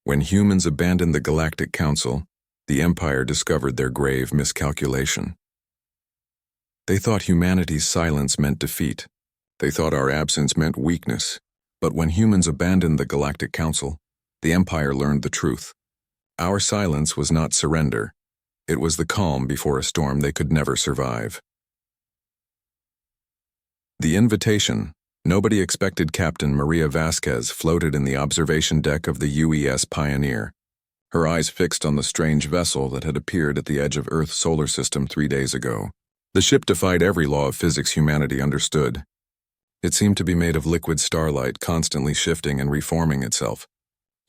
When humans abandoned the Galactic Council, the Empire discovered their grave miscalculation. They thought humanity's silence meant defeat. They thought our absence meant weakness. But when humans abandoned the Galactic Council, the Empire learned the truth. Our silence was not surrender. It was the calm before a storm they could never survive. The invitation. Nobody expected Captain Maria Vasquez floated in the observation deck of the UES Pioneer, her eyes fixed on the strange vessel that had appeared at the edge of Earth's solar system 3 days ago. The ship defied every law of physics humanity understood. It seemed to be made of liquid starlight, constantly shifting and reforming itself,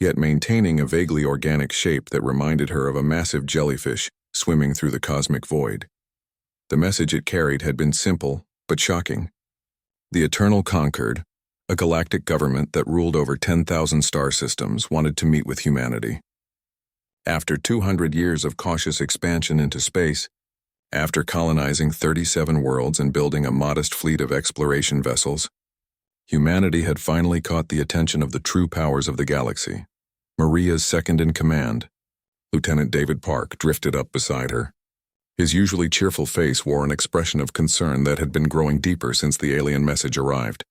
yet maintaining a vaguely organic shape that reminded her of a massive jellyfish swimming through the cosmic void. The message it carried had been simple, but shocking. The Eternal Conquered, a galactic government that ruled over 10,000 star systems, wanted to meet with humanity. After 200 years of cautious expansion into space, after colonizing 37 worlds and building a modest fleet of exploration vessels, humanity had finally caught the attention of the true powers of the galaxy. Maria's second-in-command, Lieutenant David Park, drifted up beside her. His usually cheerful face wore an expression of concern that had been growing deeper since the alien message arrived.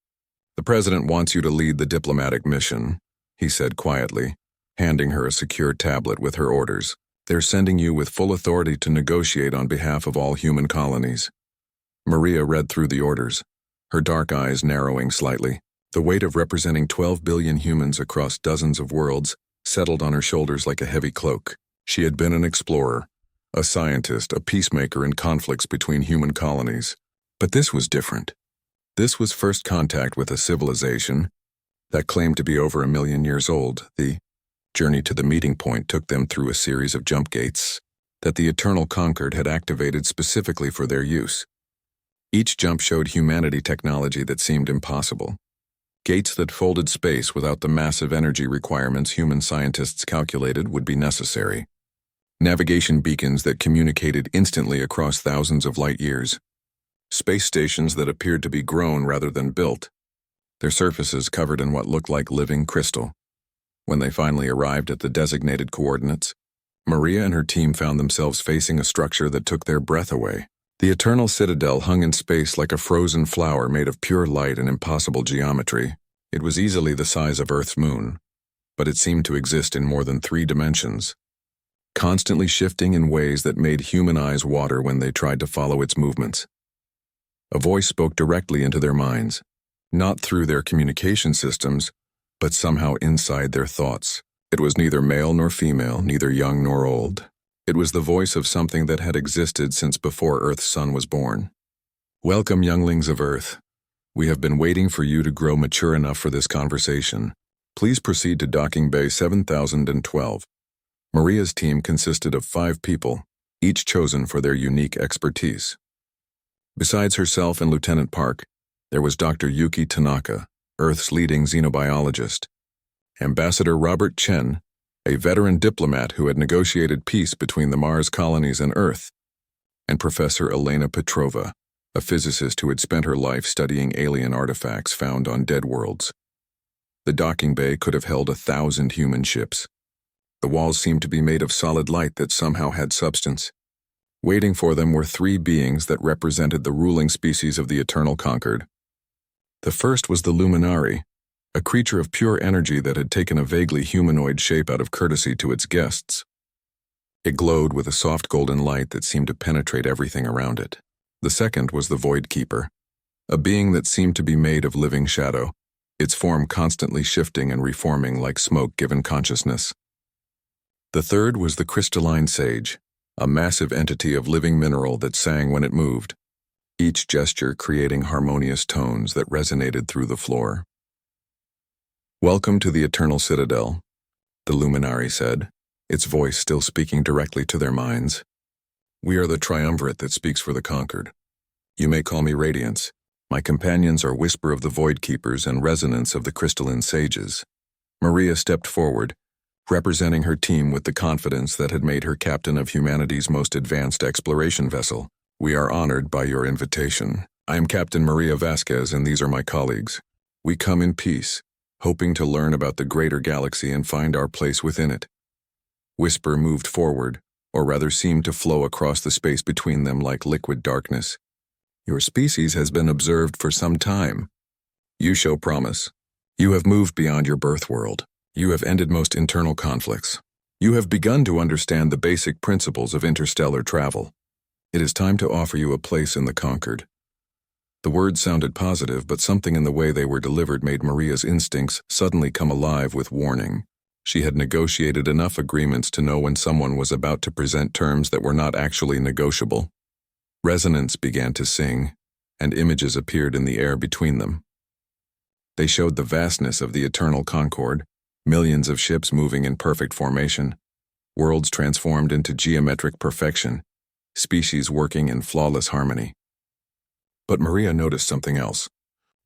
"The President wants you to lead the diplomatic mission," he said quietly, handing her a secure tablet with her orders. "They're sending you with full authority to negotiate on behalf of all human colonies." Maria read through the orders, her dark eyes narrowing slightly. The weight of representing 12 billion humans across dozens of worlds settled on her shoulders like a heavy cloak. She had been an explorer, a scientist, a peacemaker in conflicts between human colonies. But this was different. This was first contact with a civilization that claimed to be over 1 million years old. The journey to the meeting point took them through a series of jump gates that the Eternal Conquered had activated specifically for their use. Each jump showed humanity technology that seemed impossible. Gates that folded space without the massive energy requirements human scientists calculated would be necessary. Navigation beacons that communicated instantly across thousands of light years. Space stations that appeared to be grown rather than built, their surfaces covered in what looked like living crystal. When they finally arrived at the designated coordinates, Maria and her team found themselves facing a structure that took their breath away. The Eternal Citadel hung in space like a frozen flower made of pure light and impossible geometry. It was easily the size of Earth's moon, but it seemed to exist in more than 3 dimensions, constantly shifting in ways that made human eyes water when they tried to follow its movements. A voice spoke directly into their minds, not through their communication systems, but somehow inside their thoughts. It was neither male nor female, neither young nor old. It was the voice of something that had existed since before Earth's sun was born. "Welcome, younglings of Earth. We have been waiting for you to grow mature enough for this conversation. Please proceed to Docking Bay 7012. Maria's team consisted of 5 people, each chosen for their unique expertise. Besides herself and Lieutenant Park, there was Dr. Yuki Tanaka, Earth's leading xenobiologist, Ambassador Robert Chen, a veteran diplomat who had negotiated peace between the Mars colonies and Earth, and Professor Elena Petrova, a physicist who had spent her life studying alien artifacts found on dead worlds. The docking bay could have held 1,000 human ships. The walls seemed to be made of solid light that somehow had substance. Waiting for them were 3 beings that represented the ruling species of the Eternal Conquered. The first was the Luminari, a creature of pure energy that had taken a vaguely humanoid shape out of courtesy to its guests. It glowed with a soft golden light that seemed to penetrate everything around it. The second was the Void Keeper, a being that seemed to be made of living shadow, its form constantly shifting and reforming like smoke given consciousness. The third was the Crystalline Sage, a massive entity of living mineral that sang when it moved, each gesture creating harmonious tones that resonated through the floor. "Welcome to the Eternal Citadel," the Luminari said, its voice still speaking directly to their minds. "We are the triumvirate that speaks for the conquered. You may call me Radiance. My companions are Whisper of the Void Keepers and Resonance of the Crystalline Sages." Maria stepped forward, representing her team with the confidence that had made her captain of humanity's most advanced exploration vessel. "We are honored by your invitation. I am Captain Maria Vasquez, and these are my colleagues. We come in peace, hoping to learn about the greater galaxy and find our place within it. Whisper moved forward, or rather seemed to flow across the space between them like liquid darkness. Your species has been observed for some time. You show promise. You have moved beyond your birth world. You have ended most internal conflicts. You have begun to understand the basic principles of interstellar travel. It is time to offer you a place in the conquered. The words sounded positive, but something in the way they were delivered made Maria's instincts suddenly come alive with warning. She had negotiated enough agreements to know when someone was about to present terms that were not actually negotiable. Resonance began to sing, and images appeared in the air between them. They showed the vastness of the eternal concord, millions of ships moving in perfect formation, worlds transformed into geometric perfection, species working in flawless harmony. But Maria noticed something else.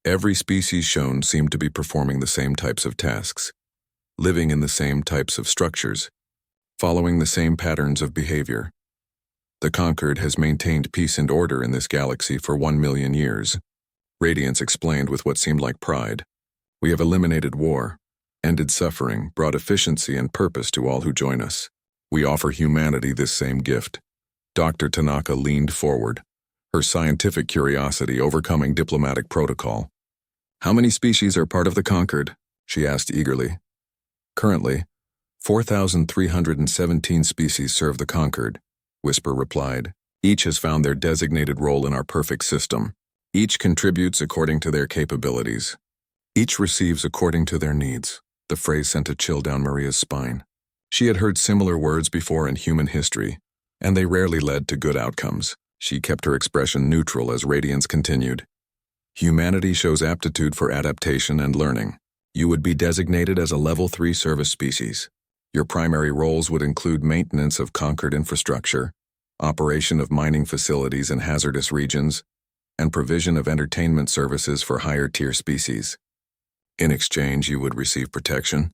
Every species shown seemed to be performing the same types of tasks, living in the same types of structures, following the same patterns of behavior. The conquered has maintained peace and order in this galaxy for 1 million years. Radiance explained with what seemed like pride. We have eliminated war, ended suffering, brought efficiency and purpose to all who join us. We offer humanity this same gift. Dr. Tanaka leaned forward, her scientific curiosity overcoming diplomatic protocol. How many species are part of the conquered? She asked eagerly. Currently, 4,317 species serve the conquered, Whisper replied. Each has found their designated role in our perfect system. Each contributes according to their capabilities. Each receives according to their needs. The phrase sent a chill down Maria's spine. She had heard similar words before in human history, and they rarely led to good outcomes. She kept her expression neutral as Radiance continued. Humanity shows aptitude for adaptation and learning. You would be designated as a Level 3 service species. Your primary roles would include maintenance of conquered infrastructure, operation of mining facilities in hazardous regions, and provision of entertainment services for higher-tier species. In exchange, you would receive protection,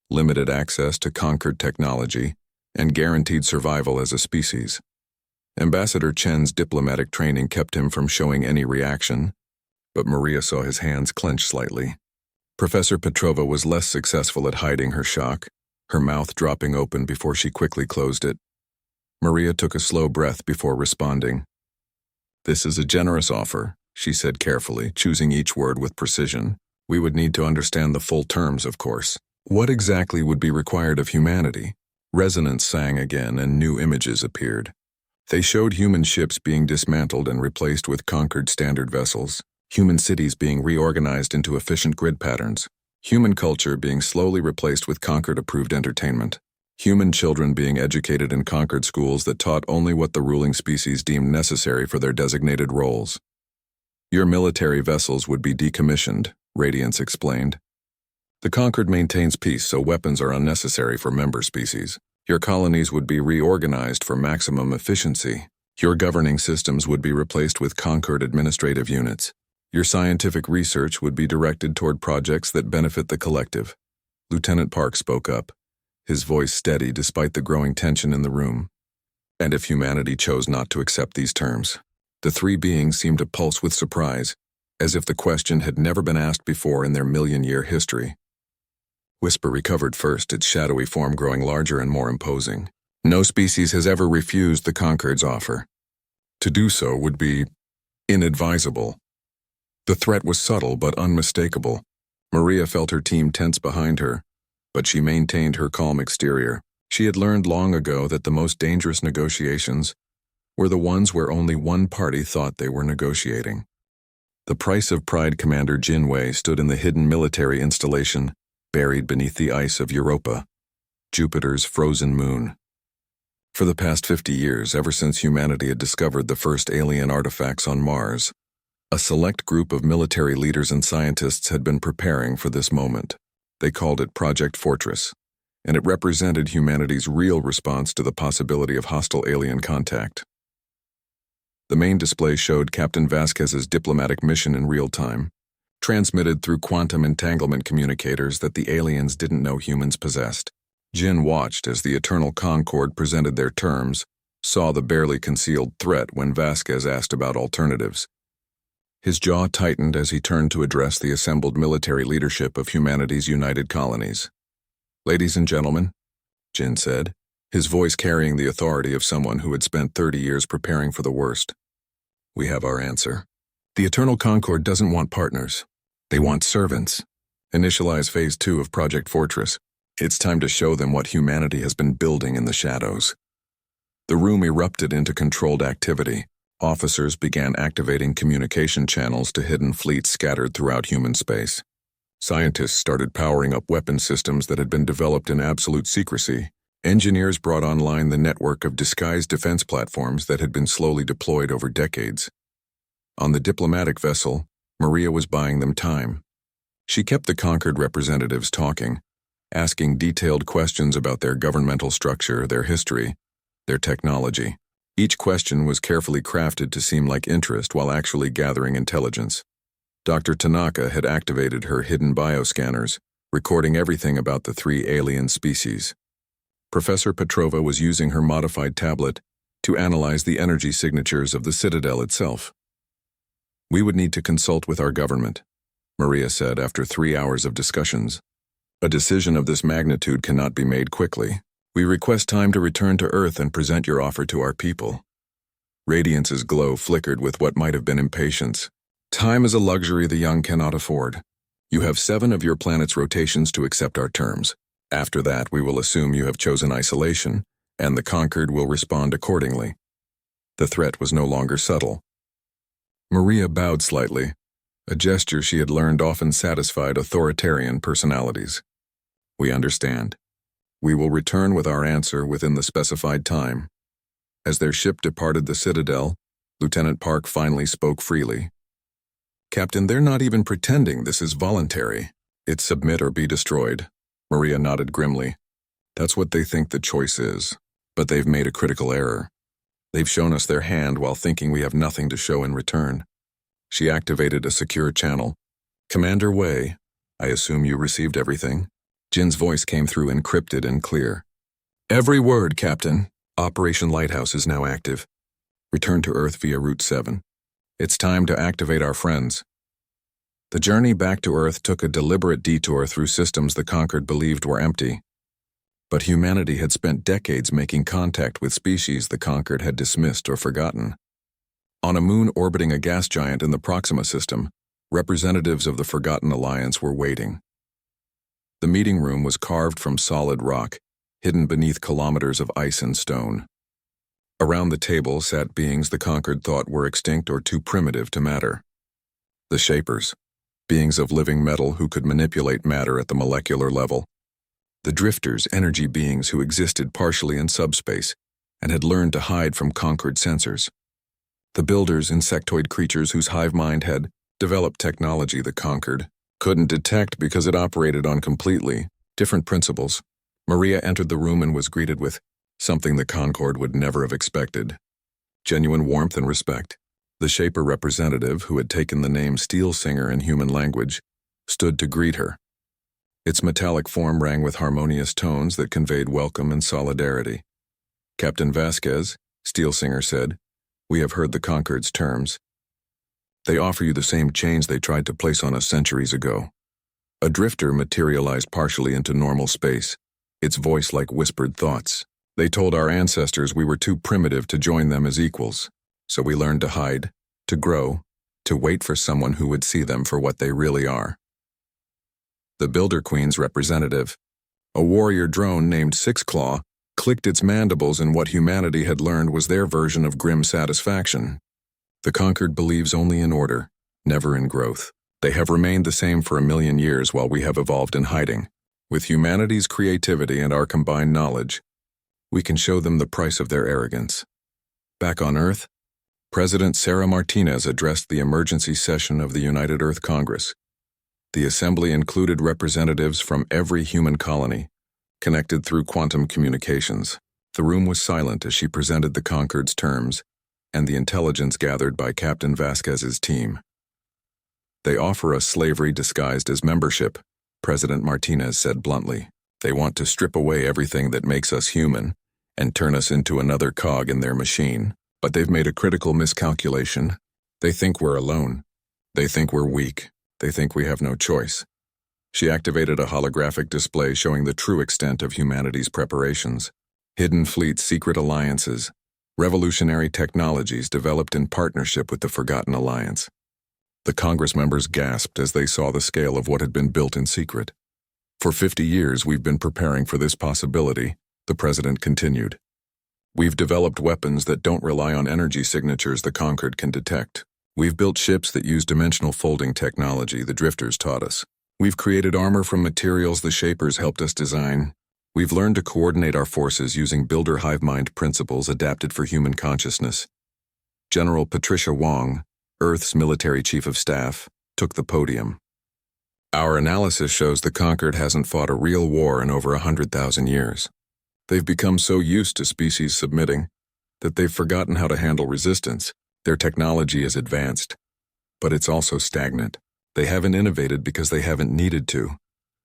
limited access to conquered technology, and guaranteed survival as a species. Ambassador Chen's diplomatic training kept him from showing any reaction, but Maria saw his hands clench slightly. Professor Petrova was less successful at hiding her shock, her mouth dropping open before she quickly closed it. Maria took a slow breath before responding. This is a generous offer, she said carefully, choosing each word with precision. We would need to understand the full terms, of course. What exactly would be required of humanity? Resonance sang again and new images appeared. They showed human ships being dismantled and replaced with conquered standard vessels, human cities being reorganized into efficient grid patterns, human culture being slowly replaced with conquered-approved entertainment, human children being educated in conquered schools that taught only what the ruling species deemed necessary for their designated roles. Your military vessels would be decommissioned, Radiance explained. The conquered maintains peace, so weapons are unnecessary for member species. Your colonies would be reorganized for maximum efficiency. Your governing systems would be replaced with conquered administrative units. Your scientific research would be directed toward projects that benefit the collective. Lieutenant Park spoke up, his voice steady despite the growing tension in the room. And if humanity chose not to accept these terms? The three beings seemed to pulse with surprise, as if the question had never been asked before in their million-year history. Whisper recovered first, its shadowy form growing larger and more imposing. No species has ever refused the Conquered's offer. To do so would be inadvisable. The threat was subtle but unmistakable. Maria felt her team tense behind her, but she maintained her calm exterior. She had learned long ago that the most dangerous negotiations were the ones where only one party thought they were negotiating. The price of pride commander Jinwei stood in the hidden military installation buried beneath the ice of Europa, Jupiter's frozen moon. For the past 50 years, ever since humanity had discovered the first alien artifacts on Mars, a select group of military leaders and scientists had been preparing for this moment. They called it Project Fortress, and it represented humanity's real response to the possibility of hostile alien contact. The main display showed Captain Vasquez's diplomatic mission in real time, transmitted through quantum entanglement communicators that the aliens didn't know humans possessed. Jin watched as the Eternal Concord presented their terms, saw the barely concealed threat when Vasquez asked about alternatives. His jaw tightened as he turned to address the assembled military leadership of humanity's united colonies. "Ladies and gentlemen," Jin said, his voice carrying the authority of someone who had spent 30 years preparing for the worst. "We have our answer. The Eternal Concord doesn't want partners. They want servants. Initialize Phase 2 of Project Fortress. It's time to show them what humanity has been building in the shadows." The room erupted into controlled activity. Officers began activating communication channels to hidden fleets scattered throughout human space. Scientists started powering up weapon systems that had been developed in absolute secrecy. Engineers brought online the network of disguised defense platforms that had been slowly deployed over decades. On the diplomatic vessel, Maria was buying them time. She kept the Concord representatives talking, asking detailed questions about their governmental structure, their history, their technology. Each question was carefully crafted to seem like interest while actually gathering intelligence. Dr. Tanaka had activated her hidden bioscanners, recording everything about the 3 alien species. Professor Petrova was using her modified tablet to analyze the energy signatures of the Citadel itself. "We would need to consult with our government," Maria said after 3 hours of discussions. "A decision of this magnitude cannot be made quickly. We request time to return to Earth and present your offer to our people." Radiance's glow flickered with what might have been impatience. "Time is a luxury the young cannot afford. You have 7 of your planet's rotations to accept our terms. After that, we will assume you have chosen isolation, and the Conquered will respond accordingly." The threat was no longer subtle. Maria bowed slightly, a gesture she had learned often satisfied authoritarian personalities. "We understand. We will return with our answer within the specified time." As their ship departed the Citadel, Lieutenant Park finally spoke freely. "Captain, they're not even pretending this is voluntary. It's submit or be destroyed." Maria nodded grimly. "That's what they think the choice is. But they've made a critical error. They've shown us their hand while thinking we have nothing to show in return." She activated a secure channel. "Commander Wei, I assume you received everything?" Jin's voice came through encrypted and clear. "Every word, Captain. Operation Lighthouse is now active. Return to Earth via Route 7. It's time to activate our friends." The journey back to Earth took a deliberate detour through systems the Conquered believed were empty. But humanity had spent decades making contact with species the Conquered had dismissed or forgotten. On a moon orbiting a gas giant in the Proxima system, representatives of the Forgotten Alliance were waiting. The meeting room was carved from solid rock, hidden beneath kilometers of ice and stone. Around the table sat beings the Conquered thought were extinct or too primitive to matter. The Shapers, beings of living metal who could manipulate matter at the molecular level. The Drifters, energy beings who existed partially in subspace and had learned to hide from Conquered sensors. The Builders, insectoid creatures whose hive mind had developed technology the Conquered couldn't detect because it operated on completely different principles. Maria entered the room and was greeted with something the Concord would never have expected: genuine warmth and respect. The Shaper representative, who had taken the name Steel Singer in human language, stood to greet her. Its metallic form rang with harmonious tones that conveyed welcome and solidarity. "Captain Vasquez," Steel Singer said, "we have heard the Concord's terms. They offer you the same chains they tried to place on us centuries ago." A drifter materialized partially into normal space, its voice like whispered thoughts. "They told our ancestors we were too primitive to join them as equals, so we learned to hide, to grow, to wait for someone who would see them for what they really are." The Builder Queen's representative, a warrior drone named Sixclaw, clicked its mandibles in what humanity had learned was their version of grim satisfaction. The Conquered believes only in order, never in growth. They have remained the same for 1,000,000 years while we have evolved in hiding. With humanity's creativity and our combined knowledge, we can show them the price of their arrogance. Back on Earth, President Sarah Martinez addressed the emergency session of the United Earth Congress. The assembly included representatives from every human colony, connected through quantum communications. The room was silent as she presented the Concord's terms and the intelligence gathered by Captain Vasquez's team. "They offer us slavery disguised as membership," President Martinez said bluntly. "They want to strip away everything that makes us human and turn us into another cog in their machine. But they've made a critical miscalculation. They think we're alone. They think we're weak. They think we have no choice. She activated a holographic display showing the true extent of humanity's preparations. Hidden fleets, secret alliances, revolutionary technologies developed in partnership with the Forgotten Alliance. The Congress members gasped as they saw the scale of what had been built in secret. For 50 years we've been preparing for this possibility, the president continued. We've developed weapons that don't rely on energy signatures the conquered can detect. We've built ships that use dimensional folding technology the drifters taught us. We've created armor from materials the shapers helped us design. We've learned to coordinate our forces using builder hive mind principles adapted for human consciousness. General Patricia Wong, Earth's military chief of staff, took the podium. Our analysis shows the conquered hasn't fought a real war in over 100,000 years. They've become so used to species submitting that they've forgotten how to handle resistance. Their technology is advanced, but it's also stagnant. They haven't innovated because they haven't needed to.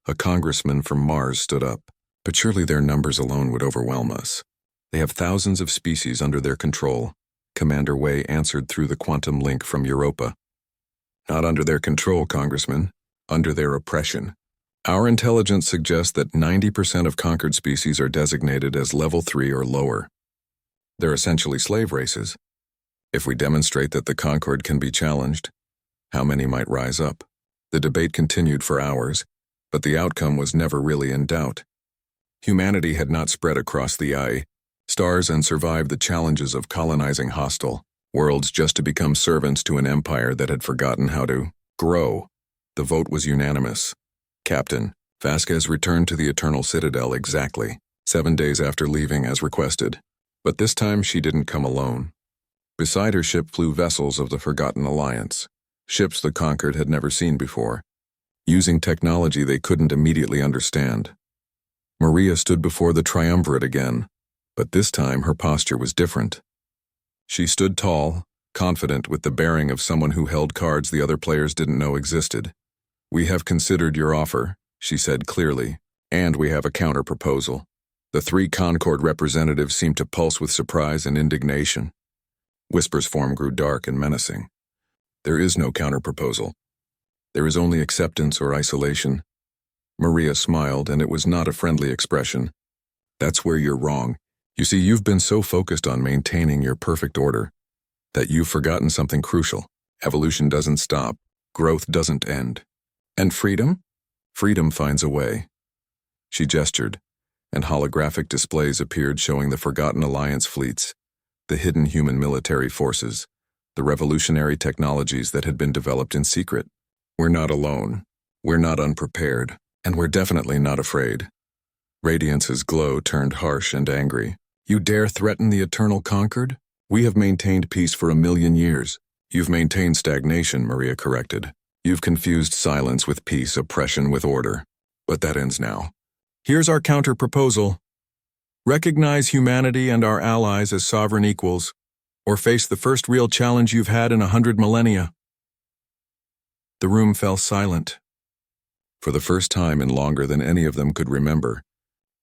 A congressman from Mars stood up. But surely their numbers alone would overwhelm us. They have thousands of species under their control. Commander Wei answered through the quantum link from Europa. Not under their control, Congressman. Under their oppression. Our intelligence suggests that 90% of conquered species are designated as level 3 or lower. They're essentially slave races. If we demonstrate that the conquered can be challenged, how many might rise up? The debate continued for hours, but the outcome was never really in doubt. Humanity had not spread across the stars and survived the challenges of colonizing hostile worlds just to become servants to an empire that had forgotten how to grow. The vote was unanimous. Captain Vasquez returned to the Eternal Citadel exactly 7 days after leaving as requested. But this time she didn't come alone. Beside her ship flew vessels of the Forgotten Alliance, ships the conquered had never seen before, using technology they couldn't immediately understand. Maria stood before the triumvirate again, but this time her posture was different. She stood tall, confident with the bearing of someone who held cards the other players didn't know existed. We have considered your offer, she said clearly, and we have a counter-proposal. The 3 Concord representatives seemed to pulse with surprise and indignation. Whisper's form grew dark and menacing. There is no counter-proposal. There is only acceptance or isolation. Maria smiled, and it was not a friendly expression. That's where you're wrong. You see, you've been so focused on maintaining your perfect order that you've forgotten something crucial. Evolution doesn't stop. Growth doesn't end. And freedom? Freedom finds a way. She gestured, and holographic displays appeared showing the Forgotten Alliance fleets, the hidden human military forces, the revolutionary technologies that had been developed in secret. We're not alone. We're not unprepared. And we're definitely not afraid. Radiance's glow turned harsh and angry. You dare threaten the eternal conquered? We have maintained peace for 1,000,000 years. You've maintained stagnation, Maria corrected. You've confused silence with peace, oppression with order. But that ends now. Here's our counter-proposal. Recognize humanity and our allies as sovereign equals, or face the first real challenge you've had in 100 millennia. The room fell silent. For the first time in longer than any of them could remember,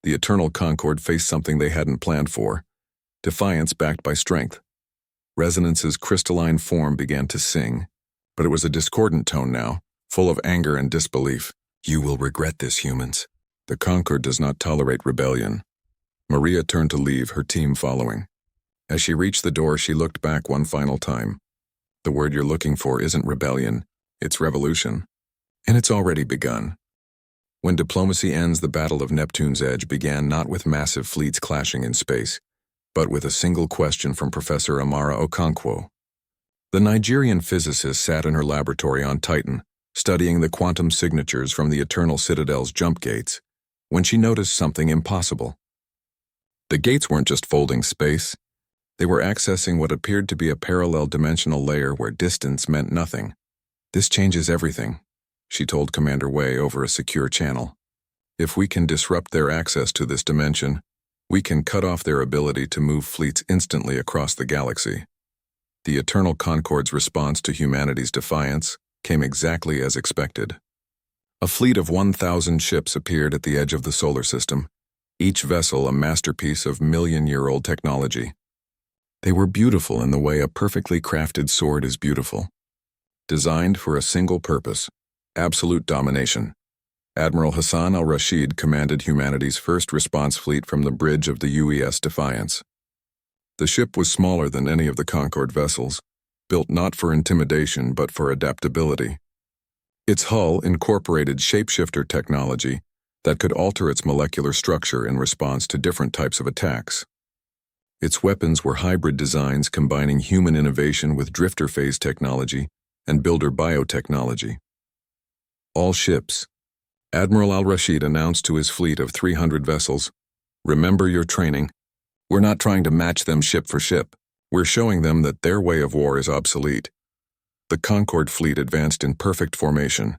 the Eternal Concord faced something they hadn't planned for. Defiance backed by strength. Resonance's crystalline form began to sing, but it was a discordant tone now, full of anger and disbelief. You will regret this, humans. The Concord does not tolerate rebellion. Maria turned to leave, her team following. As she reached the door, she looked back one final time. The word you're looking for isn't rebellion, it's revolution. And it's already begun. When diplomacy ends, the Battle of Neptune's Edge began not with massive fleets clashing in space, but with a single question from Professor Amara Okonkwo. The Nigerian physicist sat in her laboratory on Titan, studying the quantum signatures from the Eternal Citadel's jump gates, when she noticed something impossible. The gates weren't just folding space. They were accessing what appeared to be a parallel dimensional layer where distance meant nothing. This changes everything, she told Commander Wei over a secure channel. If we can disrupt their access to this dimension, we can cut off their ability to move fleets instantly across the galaxy. The Eternal Concord's response to humanity's defiance came exactly as expected. A fleet of 1,000 ships appeared at the edge of the solar system, each vessel a masterpiece of million-year-old technology. They were beautiful in the way a perfectly crafted sword is beautiful. designed for a single purpose: absolute domination. Admiral Hassan al-Rashid commanded humanity's first response fleet from the bridge of the UES Defiance. The ship was smaller than any of the Concorde vessels, built not for intimidation but for adaptability. Its hull incorporated shapeshifter technology that could alter its molecular structure in response to different types of attacks. Its weapons were hybrid designs combining human innovation with drifter phase technology and builder biotechnology. All ships. Admiral al-Rashid announced to his fleet of 300 vessels, "Remember your training. We're not trying to match them ship for ship. We're showing them that their way of war is obsolete." The Concorde fleet advanced in perfect formation,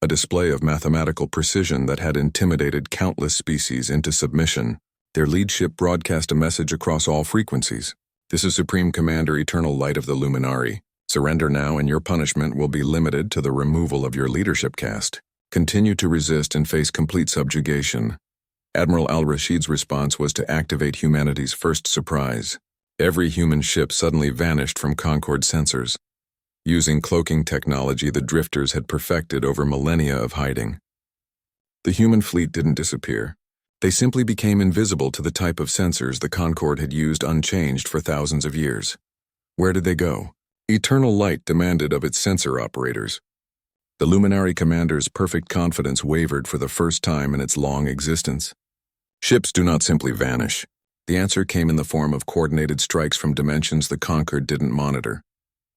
a display of mathematical precision that had intimidated countless species into submission. Their lead ship broadcast a message across all frequencies. "This is Supreme Commander Eternal Light of the Luminari. Surrender now and your punishment will be limited to the removal of your leadership caste. Continue to resist and face complete subjugation." Admiral al-Rashid's response was to activate humanity's first surprise. Every human ship suddenly vanished from Concorde sensors. Using cloaking technology the drifters had perfected over millennia of hiding. The human fleet didn't disappear. They simply became invisible to the type of sensors the Concorde had used unchanged for thousands of years. Where did they go? Eternal Light demanded of its sensor operators. The Luminary Commander's perfect confidence wavered for the first time in its long existence. Ships do not simply vanish. The answer came in the form of coordinated strikes from dimensions the Concorde didn't monitor.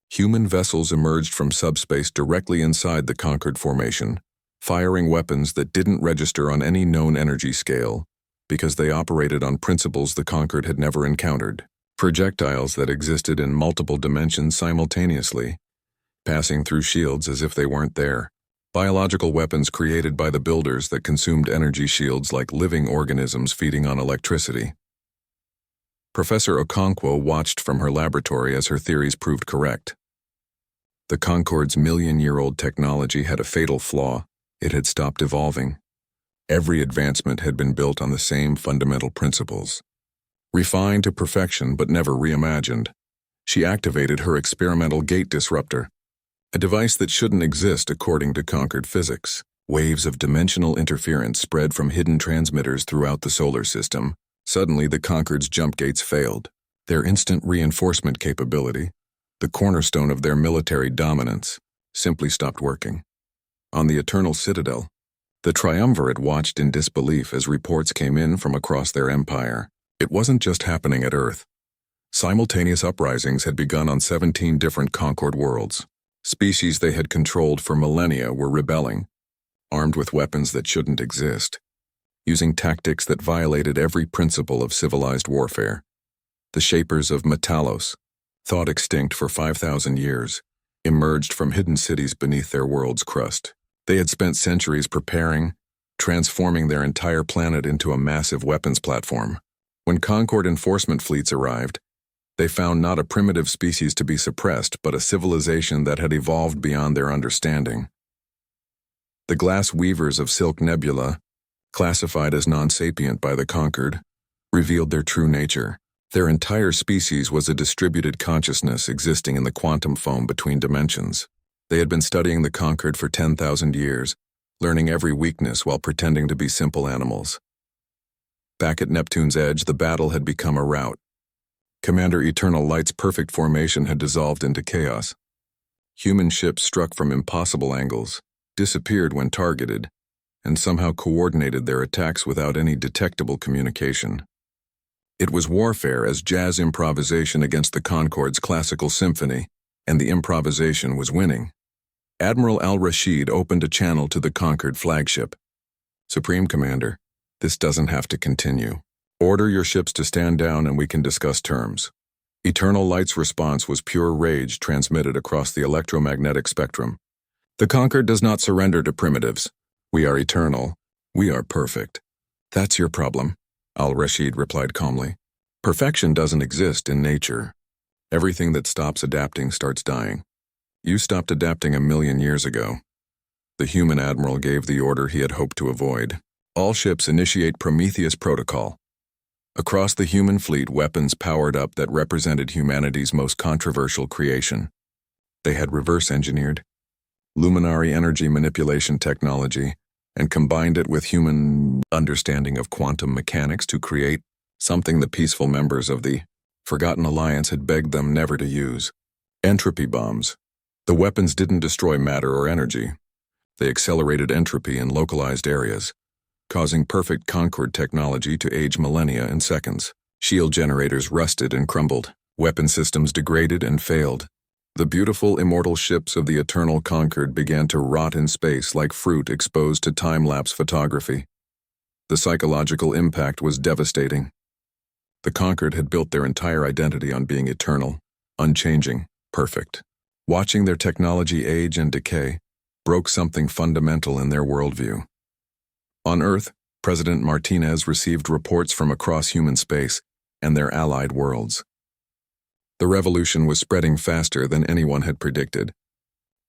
Human vessels emerged from subspace directly inside the Concorde formation, firing weapons that didn't register on any known energy scale because they operated on principles the Concorde had never encountered. Projectiles that existed in multiple dimensions simultaneously, passing through shields as if they weren't there. Biological weapons created by the builders that consumed energy shields like living organisms feeding on electricity. Professor Okonkwo watched from her laboratory as her theories proved correct. The Concorde's million-year-old technology had a fatal flaw: it had stopped evolving. Every advancement had been built on the same fundamental principles. Refined to perfection but never reimagined, she activated her experimental gate disruptor, a device that shouldn't exist according to Concorde physics. Waves of dimensional interference spread from hidden transmitters throughout the solar system. Suddenly, the Concorde's jump gates failed. Their instant reinforcement capability, the cornerstone of their military dominance, simply stopped working. On the Eternal Citadel, the Triumvirate watched in disbelief as reports came in from across their empire. It wasn't just happening at Earth. Simultaneous uprisings had begun on 17 different Concorde worlds. Species they had controlled for millennia were rebelling, armed with weapons that shouldn't exist, using tactics that violated every principle of civilized warfare. The shapers of Metalos, thought extinct for 5,000 years, emerged from hidden cities beneath their world's crust. They had spent centuries preparing, transforming their entire planet into a massive weapons platform. When Concorde enforcement fleets arrived, they found not a primitive species to be suppressed, but a civilization that had evolved beyond their understanding. The glass weavers of Silk Nebula, classified as non-sapient by the Concorde, revealed their true nature. Their entire species was a distributed consciousness existing in the quantum foam between dimensions. They had been studying the Concorde for 10,000 years, learning every weakness while pretending to be simple animals. Back at Neptune's edge, the battle had become a rout. Commander Eternal Light's perfect formation had dissolved into chaos. Human ships struck from impossible angles, disappeared when targeted, and somehow coordinated their attacks without any detectable communication. It was warfare as jazz improvisation against the Concorde's classical symphony, and the improvisation was winning. Admiral al-Rashid opened a channel to the Concorde flagship. "Supreme Commander, this doesn't have to continue. Order your ships to stand down and we can discuss terms." Eternal Light's response was pure rage transmitted across the electromagnetic spectrum. "The Concorde does not surrender to primitives. We are eternal. We are perfect. That's your problem," al-Rashid replied calmly. "Perfection doesn't exist in nature. Everything that stops adapting starts dying. You stopped adapting 1,000,000 years ago." The human admiral gave the order he had hoped to avoid. "All ships initiate Prometheus Protocol." Across the human fleet, weapons powered up that represented humanity's most controversial creation. They had reverse-engineered, luminary energy manipulation technology, and combined it with human understanding of quantum mechanics to create something the peaceful members of the Forgotten Alliance had begged them never to use. Entropy bombs. The weapons didn't destroy matter or energy. They accelerated entropy in localized areas, causing perfect Concord technology to age millennia in seconds. Shield generators rusted and crumbled. Weapon systems degraded and failed. The beautiful, immortal ships of the Eternal Concord began to rot in space like fruit exposed to time-lapse photography. The psychological impact was devastating. The Concord had built their entire identity on being eternal, unchanging, perfect. Watching their technology age and decay broke something fundamental in their worldview. On Earth, President Martinez received reports from across human space and their allied worlds. The revolution was spreading faster than anyone had predicted.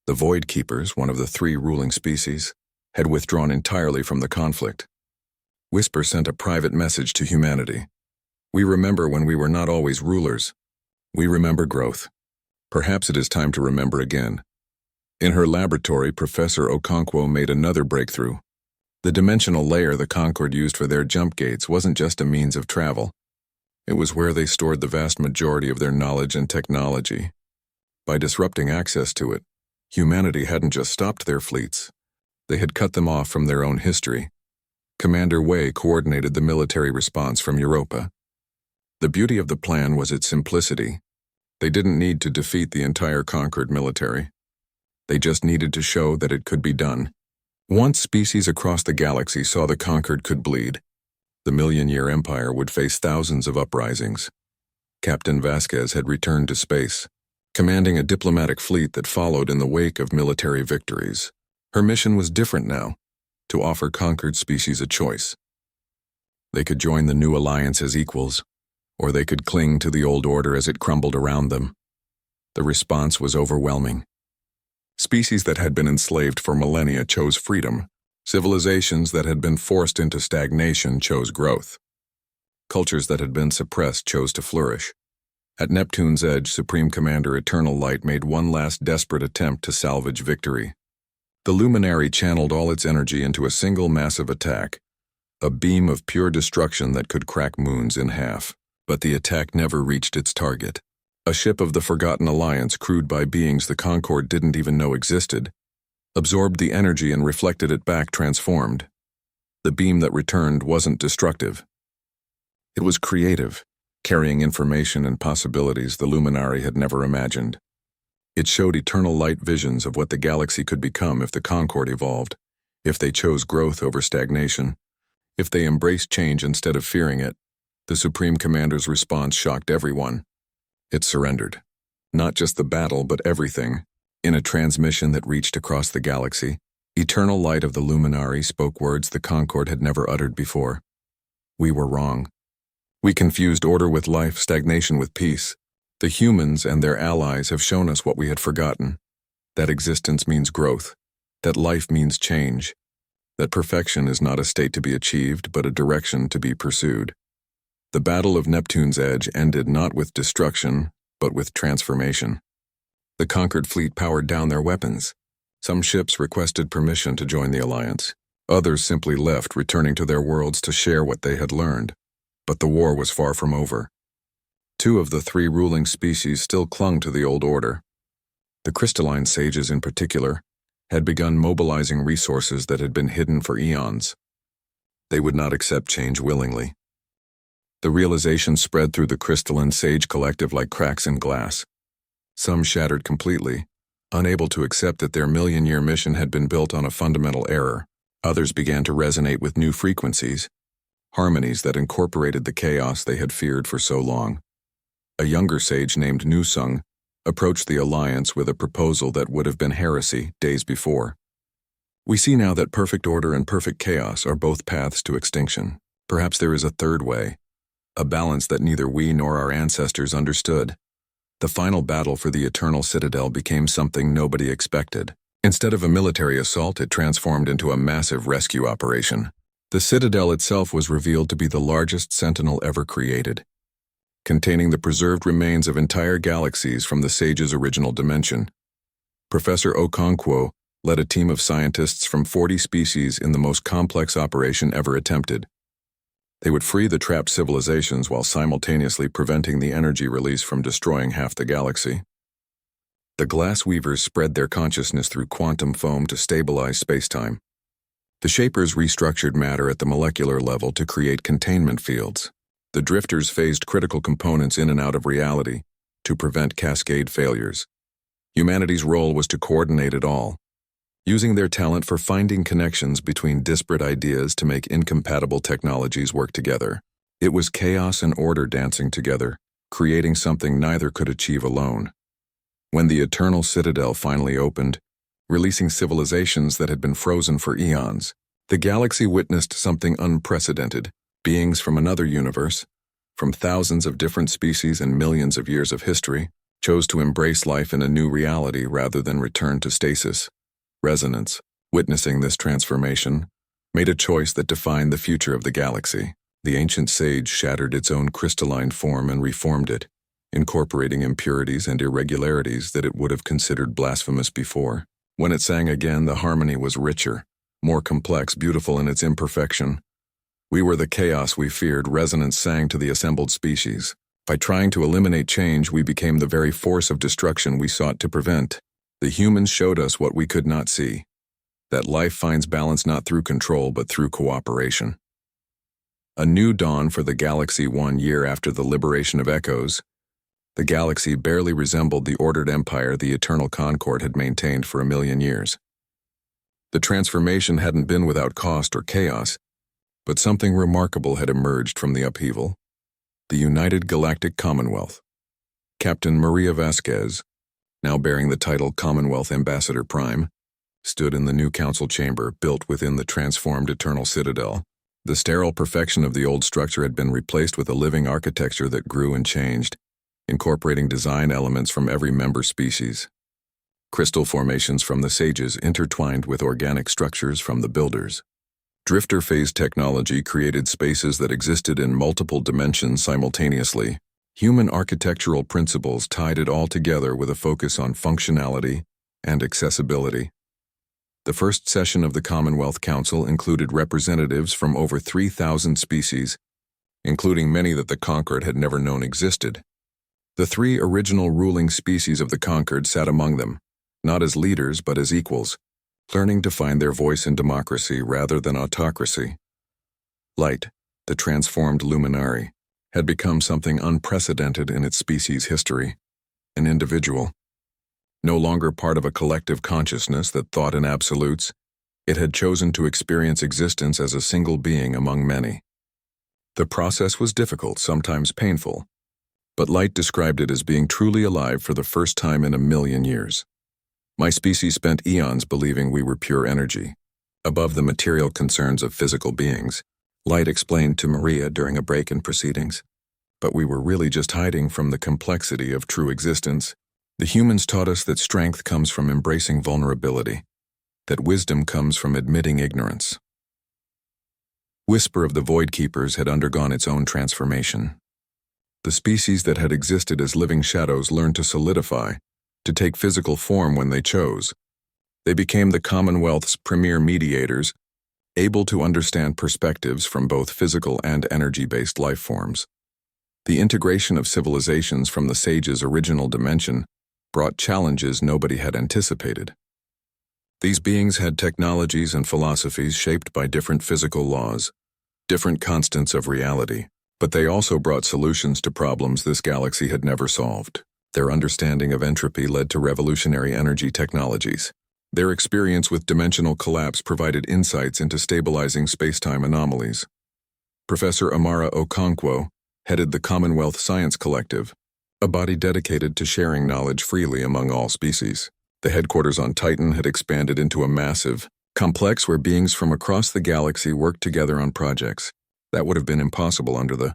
The Void Keepers, one of the 3 ruling species, had withdrawn entirely from the conflict. Whisper sent a private message to humanity. We remember when we were not always rulers. We remember growth. Perhaps it is time to remember again. In her laboratory, Professor Okonkwo made another breakthrough. The dimensional layer the Concord used for their jump gates wasn't just a means of travel. It was where they stored the vast majority of their knowledge and technology. By disrupting access to it, humanity hadn't just stopped their fleets. They had cut them off from their own history. Commander Wei coordinated the military response from Europa. The beauty of the plan was its simplicity. They didn't need to defeat the entire Concord military. They just needed to show that it could be done. Once species across the galaxy saw the Concord could bleed, the million-year empire would face thousands of uprisings. Captain Vasquez had returned to space, commanding a diplomatic fleet that followed in the wake of military victories. Her mission was different now, to offer conquered species a choice. They could join the new alliance as equals, or they could cling to the old order as it crumbled around them. The response was overwhelming. Species that had been enslaved for millennia chose freedom. Civilizations that had been forced into stagnation chose growth. Cultures that had been suppressed chose to flourish. At Neptune's edge, Supreme Commander Eternal Light made one last desperate attempt to salvage victory. The luminary channeled all its energy into a single massive attack, a beam of pure destruction that could crack moons in half. But the attack never reached its target. A ship of the Forgotten Alliance, crewed by beings the Concord didn't even know existed, absorbed the energy and reflected it back transformed. The beam that returned wasn't destructive. It was creative, carrying information and possibilities the Luminary had never imagined. It showed Eternal Light visions of what the galaxy could become if the Concord evolved, if they chose growth over stagnation, if they embraced change instead of fearing it. The Supreme Commander's response shocked everyone. It surrendered. Not just the battle, but everything. In a transmission that reached across the galaxy, Eternal Light of the Luminary spoke words the Concord had never uttered before. We were wrong. We confused order with life, stagnation with peace. The humans and their allies have shown us what we had forgotten. That existence means growth. That life means change. That perfection is not a state to be achieved, but a direction to be pursued. The Battle of Neptune's Edge ended not with destruction, but with transformation. The conquered fleet powered down their weapons. Some ships requested permission to join the Alliance. Others simply left, returning to their worlds to share what they had learned. But the war was far from over. 2 of the 3 ruling species still clung to the old order. The crystalline sages in particular had begun mobilizing resources that had been hidden for eons. They would not accept change willingly. The realization spread through the crystalline sage collective like cracks in glass. Some shattered completely, unable to accept that their million-year mission had been built on a fundamental error. Others began to resonate with new frequencies, harmonies that incorporated the chaos they had feared for so long. A younger sage named Nusung approached the Alliance with a proposal that would have been heresy days before. We see now that perfect order and perfect chaos are both paths to extinction. Perhaps there is a third way, a balance that neither we nor our ancestors understood. The final battle for the Eternal Citadel became something nobody expected. Instead of a military assault, it transformed into a massive rescue operation. The Citadel itself was revealed to be the largest sentinel ever created, containing the preserved remains of entire galaxies from the Sage's original dimension. Professor Okonkwo led a team of scientists from 40 species in the most complex operation ever attempted. They would free the trapped civilizations while simultaneously preventing the energy release from destroying half the galaxy. The glass weavers spread their consciousness through quantum foam to stabilize spacetime. The shapers restructured matter at the molecular level to create containment fields. The drifters phased critical components in and out of reality to prevent cascade failures. Humanity's role was to coordinate it all, using their talent for finding connections between disparate ideas to make incompatible technologies work together. It was chaos and order dancing together, creating something neither could achieve alone. When the Eternal Citadel finally opened, releasing civilizations that had been frozen for eons, the galaxy witnessed something unprecedented. Beings from another universe, from thousands of different species and millions of years of history, chose to embrace life in a new reality rather than return to stasis. Resonance, witnessing this transformation, made a choice that defined the future of the galaxy. The ancient sage shattered its own crystalline form and reformed it, incorporating impurities and irregularities that it would have considered blasphemous before. When it sang again, the harmony was richer, more complex, beautiful in its imperfection. We were the chaos we feared, Resonance sang to the assembled species. By trying to eliminate change, we became the very force of destruction we sought to prevent. The humans showed us what we could not see, that life finds balance not through control but through cooperation. A new dawn for the galaxy 1 year after the liberation of Echoes. The galaxy barely resembled the ordered empire the Eternal Concord had maintained for 1,000,000 years. The transformation hadn't been without cost or chaos, but something remarkable had emerged from the upheaval. The United Galactic Commonwealth. Captain Maria Vasquez, now bearing the title Commonwealth Ambassador Prime, stood in the new council chamber built within the transformed Eternal Citadel. The sterile perfection of the old structure had been replaced with a living architecture that grew and changed, incorporating design elements from every member species. Crystal formations from the sages intertwined with organic structures from the builders. Drifter phase technology created spaces that existed in multiple dimensions simultaneously. Human architectural principles tied it all together with a focus on functionality and accessibility. The first session of the Commonwealth Council included representatives from over 3,000 species, including many that the Conquered had never known existed. The 3 original ruling species of the Conquered sat among them, not as leaders but as equals, learning to find their voice in democracy rather than autocracy. Light, the transformed luminary, had become something unprecedented in its species' history, an individual. No longer part of a collective consciousness that thought in absolutes, it had chosen to experience existence as a single being among many. The process was difficult, sometimes painful, but Light described it as being truly alive for the first time in 1,000,000 years. My species spent eons believing we were pure energy, above the material concerns of physical beings, Light explained to Maria during a break in proceedings. But we were really just hiding from the complexity of true existence. The humans taught us that strength comes from embracing vulnerability, that wisdom comes from admitting ignorance. Whisper of the Void Keepers had undergone its own transformation. The species that had existed as living shadows learned to solidify, to take physical form when they chose. They became the Commonwealth's premier mediators, able to understand perspectives from both physical and energy-based life forms. The integration of civilizations from the Sage's original dimension brought challenges nobody had anticipated. These beings had technologies and philosophies shaped by different physical laws, different constants of reality, but they also brought solutions to problems this galaxy had never solved. Their understanding of entropy led to revolutionary energy technologies. Their experience with dimensional collapse provided insights into stabilizing spacetime anomalies. Professor Amara Okonkwo headed the Commonwealth Science Collective, a body dedicated to sharing knowledge freely among all species. The headquarters on Titan had expanded into a massive complex where beings from across the galaxy worked together on projects that would have been impossible under the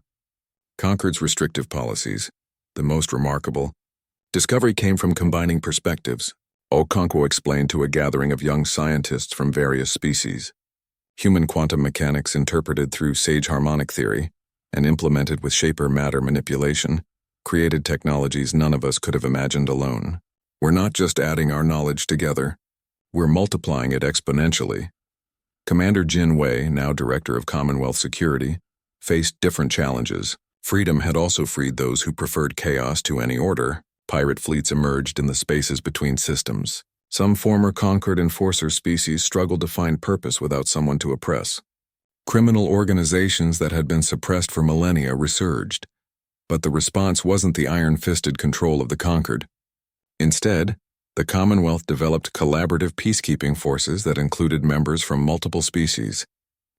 Concord's restrictive policies. The most remarkable discovery came from combining perspectives. Okonkwo explained to a gathering of young scientists from various species. Human quantum mechanics interpreted through Sage harmonic theory and implemented with shaper matter manipulation created technologies none of us could have imagined alone. We're not just adding our knowledge together, We're multiplying it exponentially. Commander Jin Wei, now Director of Commonwealth Security, faced different challenges. Freedom had also freed those who preferred chaos to any order. Pirate fleets emerged in the spaces between systems. Some former conquered enforcer species struggled to find purpose without someone to oppress. Criminal organizations that had been suppressed for millennia resurged. But the response wasn't the iron-fisted control of the conquered. Instead, the Commonwealth developed collaborative peacekeeping forces that included members from multiple species,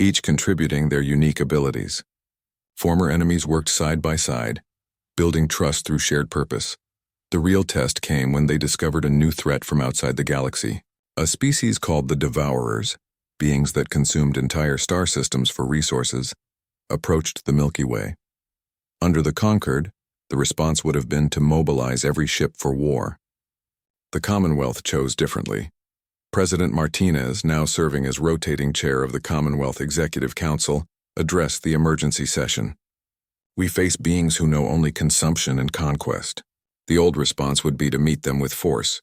each contributing their unique abilities. Former enemies worked side by side, building trust through shared purpose. The real test came when they discovered a new threat from outside the galaxy. A species called the Devourers, beings that consumed entire star systems for resources, approached the Milky Way. Under the conquered, the response would have been to mobilize every ship for war. The Commonwealth chose differently. President Martinez, now serving as rotating chair of the Commonwealth Executive Council, addressed the emergency session. We face beings who know only consumption and conquest. The old response would be to meet them with force.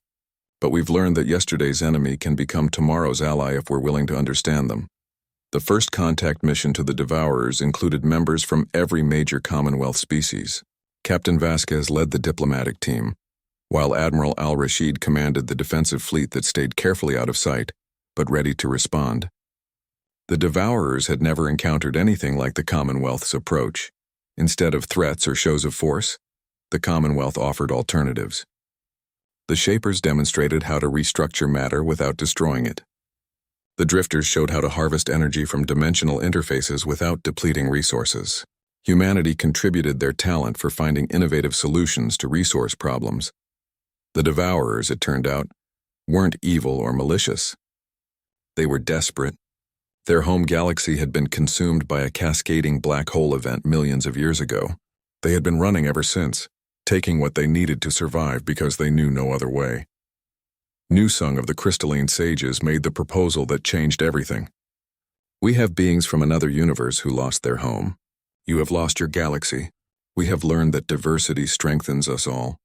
But we've learned that yesterday's enemy can become tomorrow's ally if we're willing to understand them. The first contact mission to the Devourers included members from every major Commonwealth species. Captain Vasquez led the diplomatic team, while Admiral Al-Rashid commanded the defensive fleet that stayed carefully out of sight, but ready to respond. The Devourers had never encountered anything like the Commonwealth's approach. Instead of threats or shows of force, the Commonwealth offered alternatives. The Shapers demonstrated how to restructure matter without destroying it. The Drifters showed how to harvest energy from dimensional interfaces without depleting resources. Humanity contributed their talent for finding innovative solutions to resource problems. The Devourers, it turned out, weren't evil or malicious. They were desperate. Their home galaxy had been consumed by a cascading black hole event millions of years ago. They had been running ever since, taking what they needed to survive because they knew no other way. Newsong of the Crystalline Sages made the proposal that changed everything. We have beings from another universe who lost their home. You have lost your galaxy. We have learned that diversity strengthens us all.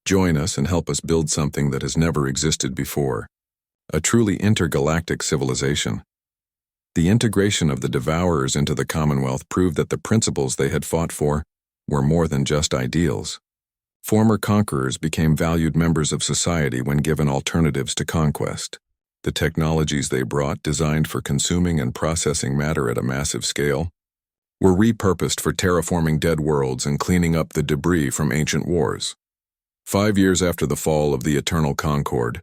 Join us and help us build something that has never existed before. A truly intergalactic civilization. The integration of the Devourers into the Commonwealth proved that the principles they had fought for were more than just ideals. Former conquerors became valued members of society when given alternatives to conquest. The technologies they brought, designed for consuming and processing matter at a massive scale, were repurposed for terraforming dead worlds and cleaning up the debris from ancient wars. 5 years after the fall of the Eternal Concord,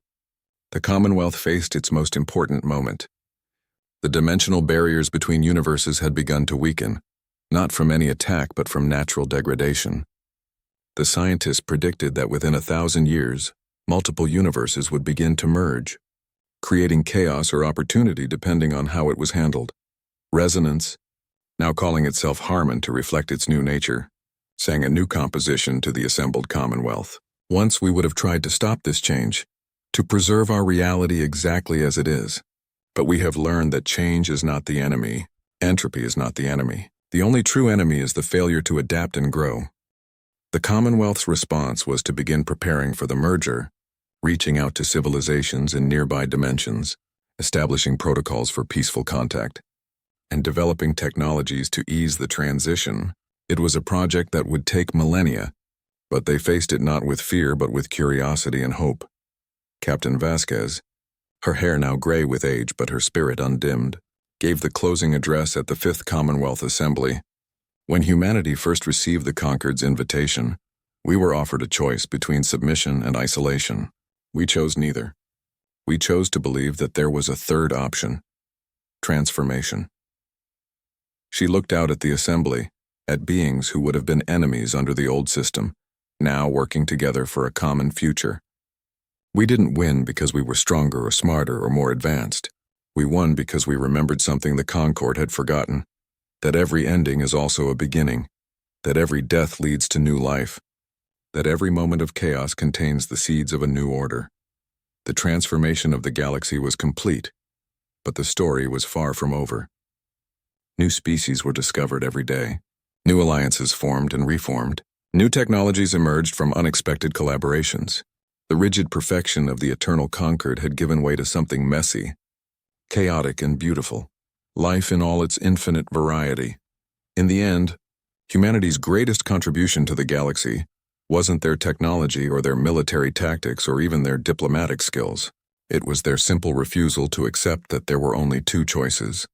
the Commonwealth faced its most important moment. The dimensional barriers between universes had begun to weaken, not from any attack but from natural degradation. The scientists predicted that within 1,000 years, multiple universes would begin to merge, creating chaos or opportunity depending on how it was handled. Resonance, now calling itself Harmon to reflect its new nature, sang a new composition to the assembled Commonwealth. Once we would have tried to stop this change, to preserve our reality exactly as it is. But we have learned that change is not the enemy. Entropy is not the enemy. The only true enemy is the failure to adapt and grow. The Commonwealth's response was to begin preparing for the merger, reaching out to civilizations in nearby dimensions, establishing protocols for peaceful contact, and developing technologies to ease the transition. It was a project that would take millennia, but they faced it not with fear but with curiosity and hope. Captain Vasquez, her hair now gray with age but her spirit undimmed, gave the closing address at the Fifth Commonwealth Assembly. When humanity first received the Concord's invitation, we were offered a choice between submission and isolation. We chose neither. We chose to believe that there was a third option: transformation. She looked out at the assembly, at beings who would have been enemies under the old system, now working together for a common future. We didn't win because we were stronger or smarter or more advanced. We won because we remembered something the Concord had forgotten: that every ending is also a beginning, that every death leads to new life, that every moment of chaos contains the seeds of a new order. The transformation of the galaxy was complete, but the story was far from over. New species were discovered every day. New alliances formed and reformed. New technologies emerged from unexpected collaborations. The rigid perfection of the eternal conquered had given way to something messy, chaotic and beautiful, life in all its infinite variety. In the end, humanity's greatest contribution to the galaxy wasn't their technology or their military tactics or even their diplomatic skills. It was their simple refusal to accept that there were only two choices.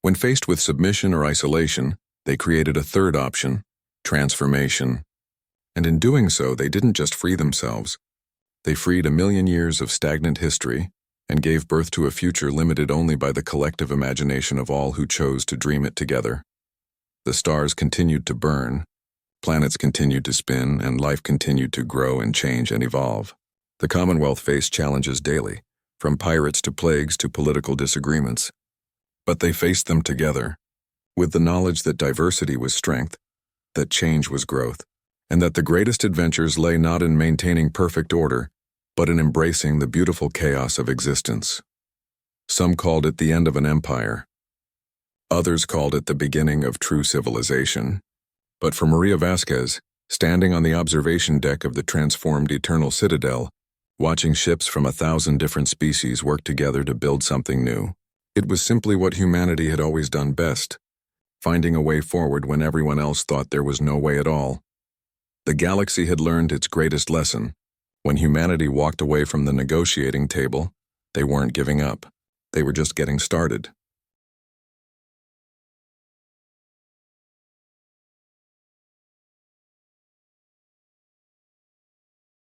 When faced with submission or isolation, they created a third option, transformation. And in doing so, they didn't just free themselves. They freed 1,000,000 years of stagnant history and gave birth to a future limited only by the collective imagination of all who chose to dream it together. The stars continued to burn, planets continued to spin, and life continued to grow and change and evolve. The Commonwealth faced challenges daily, from pirates to plagues to political disagreements. But they faced them together, with the knowledge that diversity was strength, that change was growth, and that the greatest adventures lay not in maintaining perfect order, but in embracing the beautiful chaos of existence. Some called it the end of an empire. Others called it the beginning of true civilization. But for Maria Vasquez, standing on the observation deck of the transformed Eternal Citadel, watching ships from 1,000 different species work together to build something new, it was simply what humanity had always done best, finding a way forward when everyone else thought there was no way at all. The galaxy had learned its greatest lesson. When humanity walked away from the negotiating table, they weren't giving up. They were just getting started.